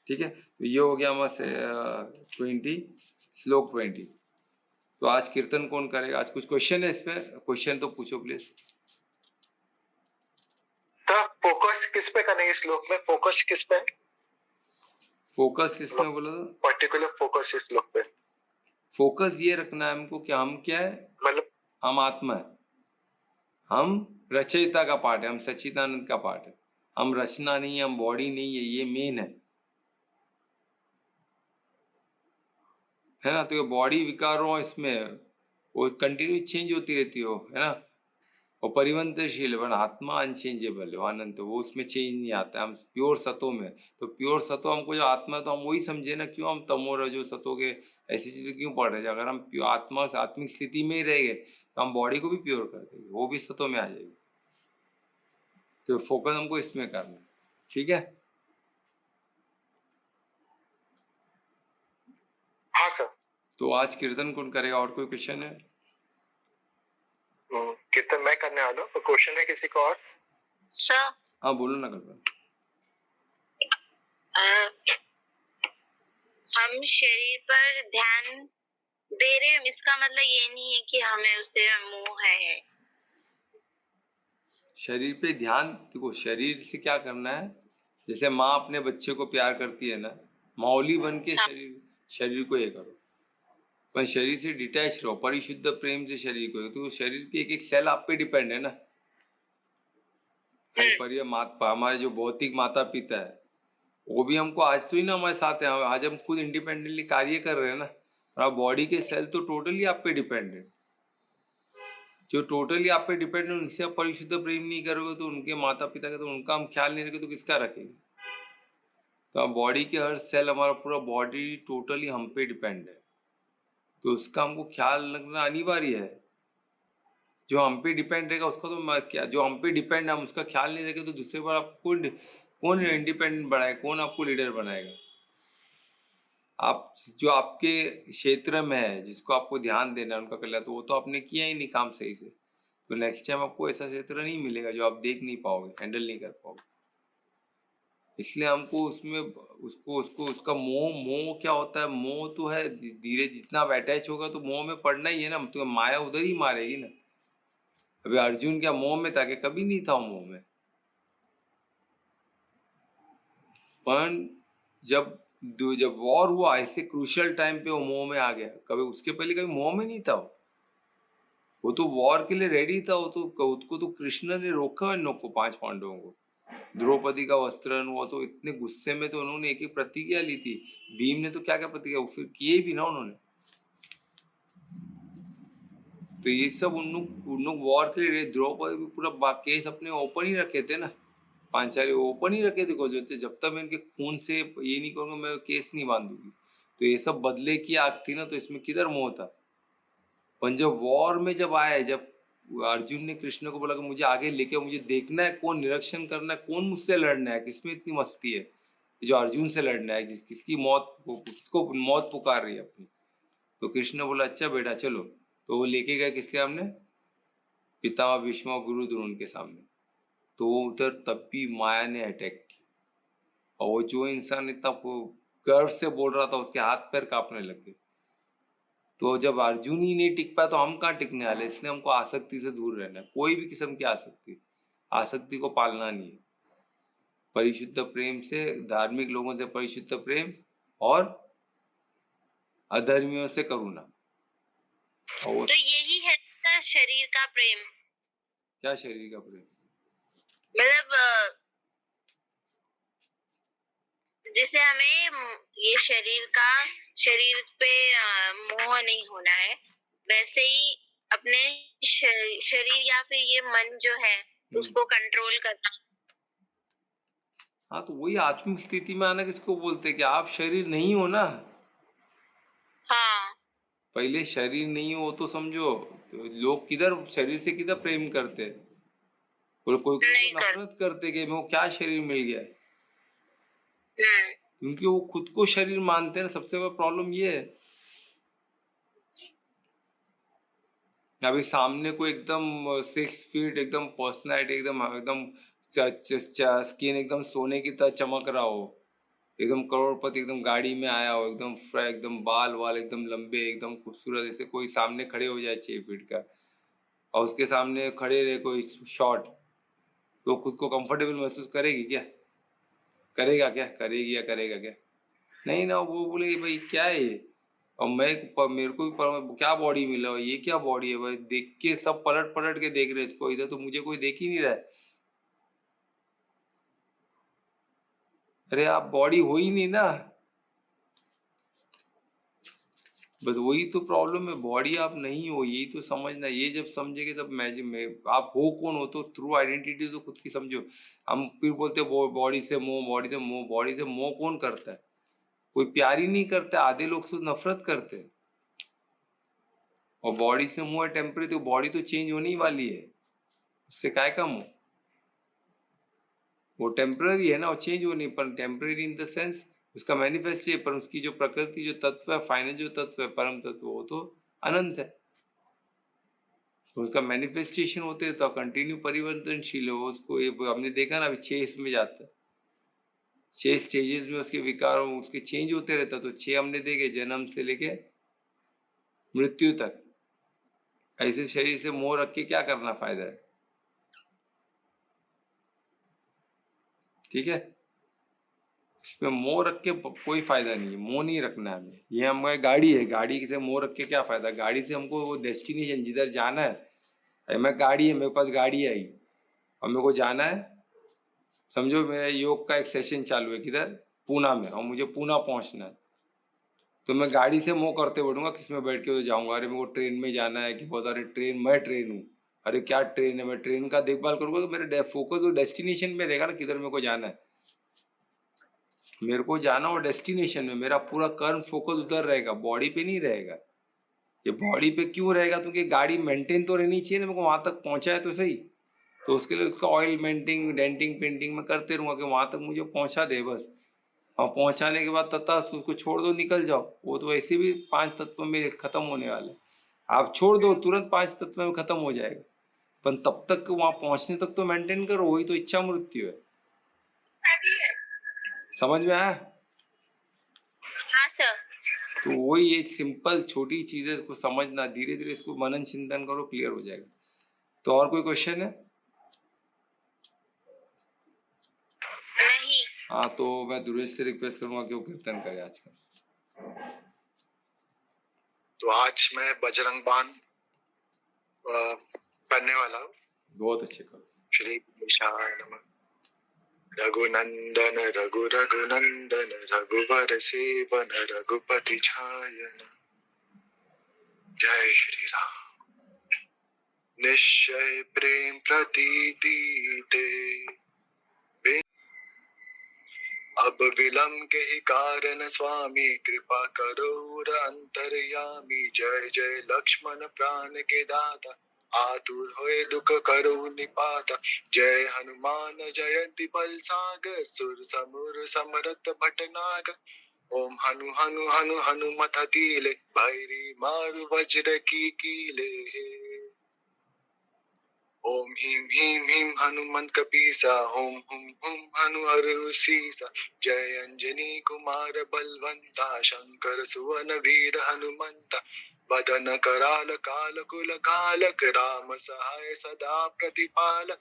Speaker 1: ठीक है, तो ये हो गया हमारे 20 श्लोक 20। तो आज कीर्तन कौन करेगा, आज कुछ क्वेश्चन है इसमें, क्वेश्चन तो पूछो प्लीज।
Speaker 2: तो फोकस किस पे करने, इस श्लोक में फोकस किस पे,
Speaker 1: फोकस किसमें बोला था,
Speaker 2: पर्टिकुलर फोकस इस श्लोक पे।
Speaker 1: फोकस ये रखना है हमको कि हम क्या है,
Speaker 2: मतलब
Speaker 1: हम आत्मा है, हम रचयिता का पार्ट है, हम सच्चिदानंद का पार्ट है, हम रचना नहीं है, हम बॉडी नहीं है, ये मेन है ना। तो ये बॉडी विकारों इसमें वो कंटिन्यू चेंज होती रहती हो, है ना, वो परिवर्तनशील है, आत्मा अनचेंजेबल है, अनंत, वो उसमें चेंज नहीं आता है। हम प्योर सतो में, तो प्योर सतो हमको जो आत्मा है, तो हम वही समझे ना, क्यों हम तमो रजो सतो के ऐसी चीजें क्यों पढ़ रहे हैं। अगर हम आत्मा आत्मिक स्थिति में ही रहेंगे तो हम बॉडी को भी प्योर कर देंगे, वो भी सतो में आ जाएगी। तो फोकस हमको इसमें करना है। ठीक है,
Speaker 2: हाँ सर।
Speaker 1: तो आज कीर्तन कौन करेगा, और कोई क्वेश्चन है?
Speaker 2: कीर्तन मैं करने वाला हूँ, तो क्वेश्चन है किसी को और?
Speaker 3: सर
Speaker 1: हाँ बोलो ना कल्पना।
Speaker 3: हम शरीर पर ध्यान दे रहे हैं, इसका मतलब ये नहीं है कि हमें उससे मोह है।
Speaker 1: शरीर पे ध्यान देखो, शरीर से क्या करना है, जैसे माँ अपने बच्चे को प्यार करती है ना, मौली बन के
Speaker 3: हाँ।
Speaker 1: शरीर शरीर को ये करो, पर शरीर से डिटैच रहो, परिशुद्ध प्रेम से शरीर को, तो शरीर की एक एक सेल आप पे डिपेंड है ना। खाली पर हमारे जो भौतिक माता पिता है वो भी हमको आज तो ही ना हमारे साथ है, आज हम खुद इंडिपेंडेंटली कार्य कर रहे हैं ना, और बॉडी के सेल तो टोटली आप पे डिपेंड है। जो टोटली आप पे डिपेंड है उनसे आप परिशुद्ध प्रेम नहीं करोगे तो उनके माता पिता का तो उनका हम ख्याल नहीं रखें तो किसका रखेंगे। तो बॉडी के हर सेल, हमारा पूरा बॉडी टोटली हम पे डिपेंड है, तो उसका हमको ख्याल रखना अनिवार्य है। जो हम पे डिपेंड रहेगा उसका तो क्या, जो हम पे डिपेंड है हम उसका ख्याल नहीं रखें तो दूसरे पर आप कौन इंडिपेंडेंट बनाएगा, कौन आपको लीडर बनाएगा। आप जो आपके क्षेत्र में है जिसको आपको ध्यान देना है उनका कल्याण, तो वो तो आपने किया ही नहीं काम सही से, तो नेक्स्ट टाइम आपको ऐसा क्षेत्र नहीं मिलेगा जो आप देख नहीं पाओगे, हैंडल नहीं कर पाओगे। इसलिए हमको उसमें उसको उसको उसका मोह मोह क्या होता है, मोह तो है धीरे जितना आप अटैच होगा तो मोह में पड़ना ही है ना, तो माया उधर ही मारेगी ना। अभी अर्जुन क्या मोह में था कि कभी नहीं था मोह में, पर जब वॉर हुआ ऐसे क्रूशियल टाइम पे वो मोह में आ गया, कभी उसके पहले कभी मोह में नहीं था वो तो वॉर के लिए रेडी था, वो तो उसको तो कृष्ण ने रोका इन लोग को, 5 पांडवों को। द्रौपदी का वस्त्र वो तो इतने गुस्से में तो उन्होंने एक एक प्रतिज्ञा ली थी, भीम ने तो क्या क्या प्रतिज्ञा फिर किए भी ना उन्होंने। तो ये सब उन लोग वॉर के लिए, द्रौपदी पूरा केस अपने ओपन ही रखे थे ना, पांचाली ओपन ही रखे थे, जब तक मैं इनके खून से ये नहीं करूंगा मैं केस नहीं बांधूंगी। तो ये सब बदले की आग थी ना, तो इसमें किधर मोह था। पर जब वॉर में जब आए, जब अर्जुन ने कृष्ण को बोला कि मुझे आगे लेके, मुझे देखना है कौन निरीक्षण करना है, कौन मुझसे लड़ना है, किसमें इतनी मस्ती है जो अर्जुन से लड़ना है, किसकी मौत, किसको मौत पुकार रही है अपनी। तो कृष्ण बोला अच्छा बेटा चलो, तो वो लेके गए किसके सामने, पितामह भीष्म और गुरु द्रोण के सामने। तो वो उधर तब भी माया ने अटैक की, और वो जो इंसान इतना गर्व से बोल रहा था उसके हाथ पैर कांपने लगे। तो जब अर्जुन ही नहीं टिक पाया तो हम कहाँ टिकने वाले, इसलिए हमको आसक्ति से दूर रहना है, कोई भी किस्म की आसक्ति को पालना नहीं है। परिशुद्ध प्रेम से, धार्मिक लोगों से परिशुद्ध प्रेम, और अधर्मियों से करुणा। और
Speaker 3: तो यही है सर शरीर का प्रेम।
Speaker 1: क्या शरीर का प्रेम,
Speaker 3: मतलब जिसे हमें ये शरीर पे मोह नहीं होना है, वैसे ही अपने शरीर या फिर ये मन जो है उसको कंट्रोल करना।
Speaker 1: हाँ तो वही आत्मिक स्थिति में आना किसको बोलते हैं, कि आप शरीर नहीं हो ना।
Speaker 3: हाँ।
Speaker 1: पहले शरीर नहीं हो तो समझो, तो लोग किधर शरीर से किधर प्रेम करते हैं, और कोई
Speaker 3: नहीं
Speaker 1: तो नफरत करते कि वो क्या शरीर मिल गया है, क्योंकि वो खुद को शरीर मानते हैं ना। सबसे बड़ा प्रॉब्लम ये है, अभी सामने को एकदम 6 फीट एकदम पर्सनैलिटी, एकदम एकदम स्किन एकदम सोने की तरह चमक रहा हो, एकदम करोड़पति, एकदम गाड़ी में आया हो, एकदम बाल वाल एकदम लंबे, एकदम खूबसूरत, ऐसे कोई सामने खड़े हो जाए 6 फीट का, और उसके सामने खड़े रहे कोई शॉर्ट, तो खुद को कंफर्टेबल महसूस करेगी क्या, करेगा क्या, करेगी या करेगा क्या, नहीं ना। वो बोले भाई क्या है ये, और मेरे को भी क्या बॉडी मिला, ये क्या बॉडी है भाई, देख के सब पलट पलट के देख रहे इसको, इधर तो मुझे कोई देख ही नहीं रहा है। अरे आप बॉडी हो ही नहीं ना, बस वही तो प्रॉब्लम है, बॉडी आप नहीं हो, यही तो समझना। ये जब समझेंगे तब मैं आप हो कौन हो, तो थ्रू आइडेंटिटी तो खुद की समझो। हम फिर बोलते बॉडी से मोह, बॉडी से मोह, बॉडी से मोह कौन करता है, कोई प्यार ही नहीं करता, आधे लोग तो नफरत करते हैं। और बॉडी से मुंह है टेम्परेरी, तो बॉडी तो चेंज होने ही वाली है, उससे काय का मुंह, वो टेम्पररी है ना, वो चेंज होने, पर टेम्पररी इन द सेंस उसका मैनिफेस्ट है, पर उसकी जो प्रकृति, जो तत्व है, फाइनल जो तत्व है, परम तत्व, वो तो अनंत है। तो उसका मैनिफेस्टेशन होते हैं तो कंटिन्यू परिवर्तनशील है उसको, ये हमने देखा ना, अभी 6 इसमें जाता है, 6 स्टेजेस में उसके विकार उसके चेंज होते रहता, तो 6 हमने देखे, जन्म से लेके मृत्यु तक। ऐसे शरीर से मोह रख के क्या करना, फायदा है? ठीक है, इसमें मोह रख के कोई फायदा नहीं है, मोह नहीं रखना है हमें। ये हमारी गाड़ी है, गाड़ी से मोह रख के क्या फायदा? गाड़ी से हमको वो डेस्टिनेशन जिधर जाना है, मैं गाड़ी है, मेरे पास गाड़ी आई और मेरे को जाना है, समझो मेरा योग का एक सेशन चालू है किधर, पूना में, और मुझे पूना पहुंचना है, तो मैं गाड़ी से मोह करते बैठूंगा किस में बैठ के तो जाऊंगा, अरे मेरे को ट्रेन में जाना है कि बहुत, अरे ट्रेन, मैं ट्रेन हूँ, अरे क्या ट्रेन है, मैं ट्रेन का देखभाल करूंगा, तो मेरा फोकस तो डेस्टिनेशन में रहेगा ना, किधर मेरे को जाना है। मेरे को जाना हो डेस्टिनेशन में, मेरा पूरा कर्म फोकस उधर रहेगा, बॉडी पे नहीं रहेगा। ये बॉडी पे क्यों रहेगा? क्योंकि गाड़ी मेंटेन तो रहनी चाहिए ना, मेरे को वहां तक पहुंचा है तो सही, तो उसके लिए उसका ऑयल मेंटेनिंग, डेंटिंग, पेंटिंग में करते रहूंगा कि वहां तक मुझे पहुंचा दे बस। और पहुंचाने के बाद तथा उसको छोड़ दो, निकल जाओ, वो तो वैसे भी 5 तत्व में खत्म होने वाले, आप छोड़ दो तुरंत 5 तत्व में खत्म हो जाएगा, पर तब तक वहां पहुंचने तक तो मेंटेन करो, वही तो इच्छा मृत्यु है। समझ में आया?
Speaker 3: हाँ सर।
Speaker 1: तो वही ये सिंपल छोटी चीजें को समझना, धीरे धीरे इसको मनन चिंतन करो, क्लियर हो जाएगा। तो और कोई क्वेश्चन है?
Speaker 3: नहीं।
Speaker 1: हाँ, तो मैं दुरेश से रिक्वेस्ट करूंगा कि वो कीर्तन करे आज का।
Speaker 2: तो आज मैं बजरंग बाण पढ़ने वाला हूँ।
Speaker 1: बहुत अच्छे करो।
Speaker 2: श्री गणेशाय नमः। रघुनंदन रघु रघुनंदन रघुवर सेवन रघुपति छायन। जय श्री राम। निश्चय प्रेम प्रतीति ते, अब विलंब के ही कारण स्वामी, कृपा करो अंतर्यामी। जय जय लक्ष्मण प्राण के दाता, आतुर होए दुख करो निपाता। जय हनुमान जयंती बल सागर, सुर समुर समरथ भटनागर। ओम हनु हनु हनु हनुमत तीले, भैरी मारु वज्र की कीले। ओम ह्रीं ह्रीं ह्रीं हनुमंत कपीसा, ओम हुम हुम हनु हरसीसा। जय अंजनी कुमार बलवंता, शंकर सुवन वीर हनुमंता। बदन कराल काल कुल कालक, राम सहाय सदा प्रतिपालक।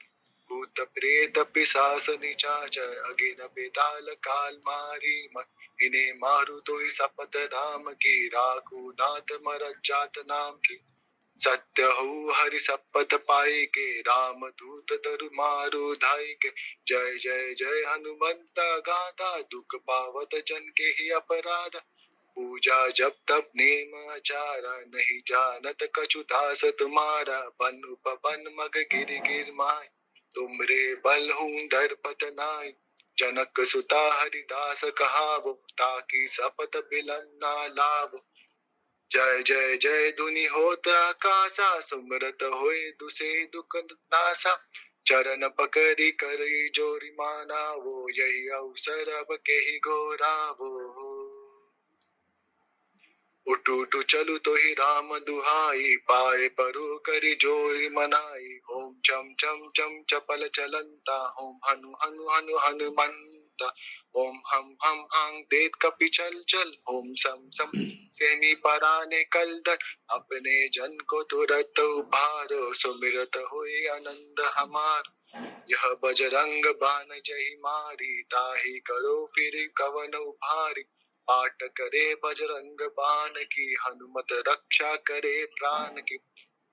Speaker 2: भूत प्रेत पिशाच निशाचर, अगिन बेताल काल मारी मत। इन्हें मारू तो सपत राम की, राखू नाथ मर जात नाम की। सत्य हो हरि शपथ पाई के, राम दूत तरु मारो धाई के। जय जय जय हनुमंत गाथा, दुख पावत जन के ही अपराध। पूजा जब तब नेम आचारा, नहीं जानत कछु दास तुम्हारा। बन उपवन मग गिर गिर माय, तुमरे बल हूँ दरपत नाय। जनक सुता हरिदास कहावो, ताकि सपत बिलन ना लावो। जय जय जय धुनि होत आकाशा, सुमरत होए दुसे दुख नासा। चरण पकड़ी करी जोरी माना, वो यही अवसर अब के ही गोरावो। उठू उठू चलू तो ही राम दुहाई, पाए परो करी जोरी मनाई। ओम चम चम चम चपल चलंता, ओम हनु हनु हनु हनुमंता। ओम हम हंग देत कपि चल चल, ओम सम सम सेमी पराने कलदर। अपने जन को तुरत उबारो, सुमिरत होए आनंद हमार। यह बजरंग बान जही मारी, ताहि करो फिर कवन उभारी। पाठ करे बजरंग बाण की, हनुमत रक्षा करे प्राण की।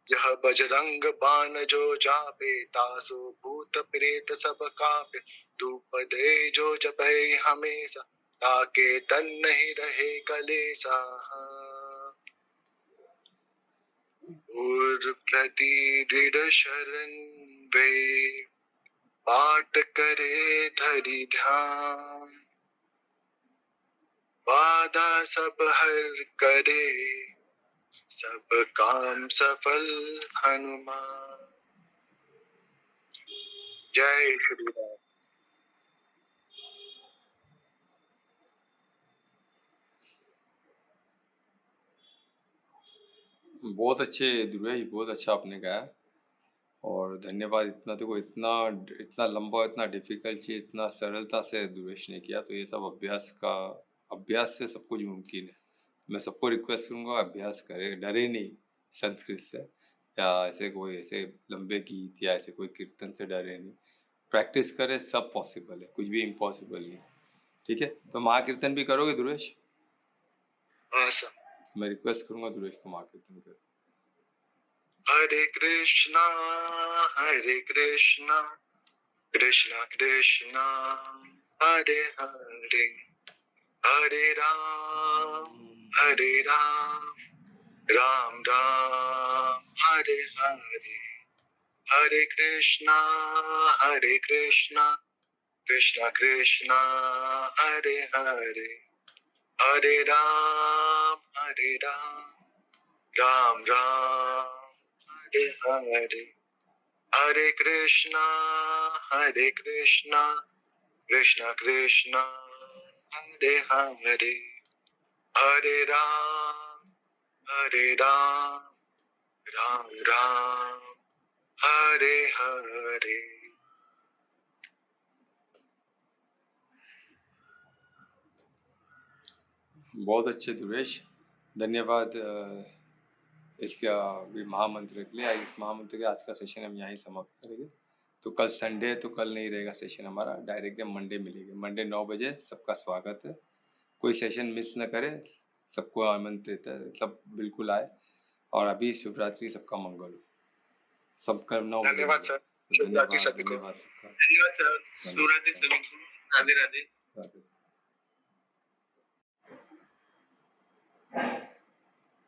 Speaker 2: यह बजरंग बाण जो जापे, तासो भूत प्रेत सब कापे। धूप दे जो जपे हमेशा, ताके तन नहीं रहे कलेसा। और प्रति दृढ़ शरण वे, पाठ करे धरि ध्यान। बाधा सब हर करे, सब काम सफल हनुमान। जय श्री राम।
Speaker 1: बहुत अच्छे ध्रुव, बहुत अच्छा आपने गाया, और धन्यवाद। इतना देखो, इतना इतना लंबा, इतना डिफिकल्ट चीज इतना सरलता से दुर्वेश ने किया, तो ये सब अभ्यास से सब कुछ मुमकिन है। मैं सबको रिक्वेस्ट करूंगा अभ्यास करें, डरे नहीं संस्कृत से या ऐसे कोई ऐसे लंबे गीत या ऐसे कोई कीर्तन से डरे नहीं, प्रैक्टिस करें, सब पॉसिबल है, कुछ भी इम्पॉसिबल नहीं। ठीक है, तो महाकीर्तन भी करोगे ध्रुवेश?
Speaker 2: हाँ सर।
Speaker 1: मैं रिक्वेस्ट करूंगा ध्रुवेश को महाकीर्तन कर।
Speaker 2: हरे कृष्णा कृष्णा कृष्णा हरे हरे, हरे राम राम राम हरे हरे, हरे कृष्णा कृष्णा कृष्णा हरे हरे, हरे राम राम राम हरे हरे, हरे कृष्णा कृष्णा कृष्णा हरे हरे, हरे राम राम राम हरे हरे।
Speaker 1: बहुत अच्छे ध्रुवेश, धन्यवाद इसका भी महामंत्र के लिए। इस महामंत्र के आज का सेशन हम यहाँ ही समाप्त करेंगे। तो कल संडे है तो कल नहीं रहेगा सेशन हमारा, डायरेक्ट मंडे मिलेगा। मंडे 9 बजे सबका स्वागत है, कोई सेशन मिस न करे, सबको आमंत्रित है, सब बिल्कुल आए। और अभी शिवरात्रि, सबका मंगल हो, सबका 9 बजे।
Speaker 2: धन्यवाद सर, शिवरात्रि सभी को।
Speaker 1: धन्यवाद सबका,
Speaker 2: धन्यवाद सर, शिवरात्रि सभी को। राधे राधे।
Speaker 1: राधे।